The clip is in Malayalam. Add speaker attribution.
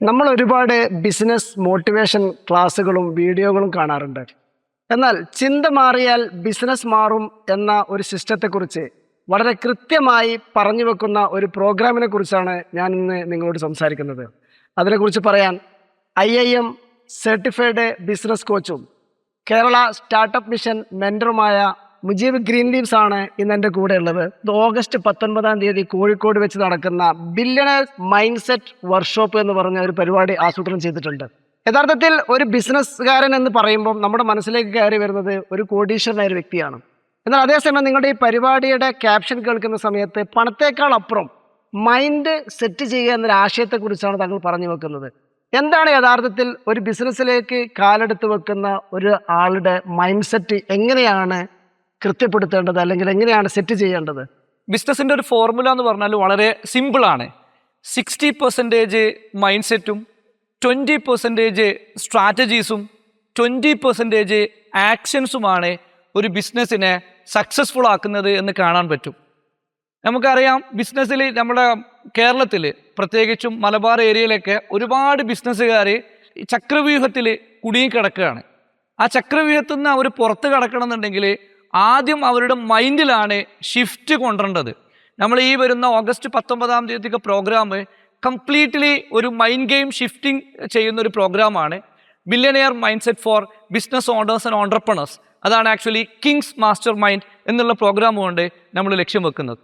Speaker 1: നമ്മൾ ഒരുപാട് ബിസിനസ് മോട്ടിവേഷൻ ക്ലാസ്സുകളും വീഡിയോകളും കാണാറുണ്ട്. എന്നാൽ ചിന്ത മാറിയാൽ ബിസിനസ് മാറും എന്ന ഒരു സിസ്റ്റത്തെക്കുറിച്ച് വളരെ കൃത്യമായി പറഞ്ഞു വെക്കുന്ന ഒരു പ്രോഗ്രാമിനെ കുറിച്ചാണ് ഞാൻ ഇന്ന് നിങ്ങളോട് സംസാരിക്കുന്നത്. അതിനെക്കുറിച്ച് പറയാൻ IIM സർട്ടിഫൈഡ് ബിസിനസ് കോച്ചും കേരള സ്റ്റാർട്ടപ്പ് മിഷൻ മെൻറ്ററുമായ മുജീബ് ഗ്രീൻ ലീവ്സ് ആണ് ഇന്ന് എൻ്റെ കൂടെ ഉള്ളത്. ഇത് ഓഗസ്റ്റ് 19 കോഴിക്കോട് വെച്ച് നടക്കുന്ന ബില്യണേഴ്സ് മൈൻഡ് സെറ്റ് വർക്ക്ഷോപ്പ് എന്ന് പറഞ്ഞ ഒരു പരിപാടി ആസൂത്രണം ചെയ്തിട്ടുണ്ട്. യഥാർത്ഥത്തിൽ ഒരു ബിസിനസ്സുകാരൻ എന്ന് പറയുമ്പോൾ നമ്മുടെ മനസ്സിലേക്ക് കയറി വരുന്നത് ഒരു കോടീശ്വരനായ ഒരു വ്യക്തിയാണ്. എന്നാൽ അതേസമയം നിങ്ങളുടെ ഈ പരിപാടിയുടെ ക്യാപ്ഷൻ കേൾക്കുന്ന സമയത്ത് പണത്തേക്കാൾ അപ്പുറം മൈൻഡ് സെറ്റ് ചെയ്യുക എന്നൊരു ആശയത്തെക്കുറിച്ചാണ് താങ്കൾ പറഞ്ഞു വെക്കുന്നത്. എന്താണ് യഥാർത്ഥത്തിൽ ഒരു ബിസിനസ്സിലേക്ക് കാലെടുത്ത് വെക്കുന്ന ഒരു ആളുടെ മൈൻഡ് സെറ്റ് എങ്ങനെയാണ് കൃത്യപ്പെടുത്തേണ്ടത്, അല്ലെങ്കിൽ എങ്ങനെയാണ് സെറ്റ് ചെയ്യേണ്ടത്?
Speaker 2: ബിസിനസിൻ്റെ ഒരു ഫോർമുല എന്ന് പറഞ്ഞാൽ വളരെ സിമ്പിളാണ്. 60% മൈൻഡ് സെറ്റും 20% സ്ട്രാറ്റജീസും 20% ആക്ഷൻസുമാണ് ഒരു ബിസിനസ്സിനെ സക്സസ്ഫുൾ ആക്കുന്നത് എന്ന് കാണാൻ പറ്റും. നമുക്കറിയാം, ബിസിനസ്സിൽ നമ്മുടെ കേരളത്തിൽ പ്രത്യേകിച്ചും മലബാർ ഏരിയയിലൊക്കെ ഒരുപാട് ബിസിനസ്സുകാർ ചക്രവ്യൂഹത്തിൽ കുടുങ്ങിക്കിടക്കുകയാണ്. ആ ചക്രവ്യൂഹത്തിൽ നിന്ന് അവർ പുറത്ത് കിടക്കണമെന്നുണ്ടെങ്കിൽ ആദ്യം അവരുടെ മൈൻഡിലാണ് ഷിഫ്റ്റ് കൊണ്ടുവരേണ്ടത്. നമ്മൾ ഈ വരുന്ന ഓഗസ്റ്റ് 19 പ്രോഗ്രാം കംപ്ലീറ്റ്ലി ഒരു മൈൻഡ് ഗെയിം ഷിഫ്റ്റിംഗ് ചെയ്യുന്ന ഒരു പ്രോഗ്രാമാണ്. Billionaire mind set for business owners and entrepreneurs. അതാണ് ആക്ച്വലി കിങ്സ് മാസ്റ്റർ മൈൻഡ് എന്നുള്ള പ്രോഗ്രാം കൊണ്ട് നമ്മൾ ലക്ഷ്യം വെക്കുന്നത്.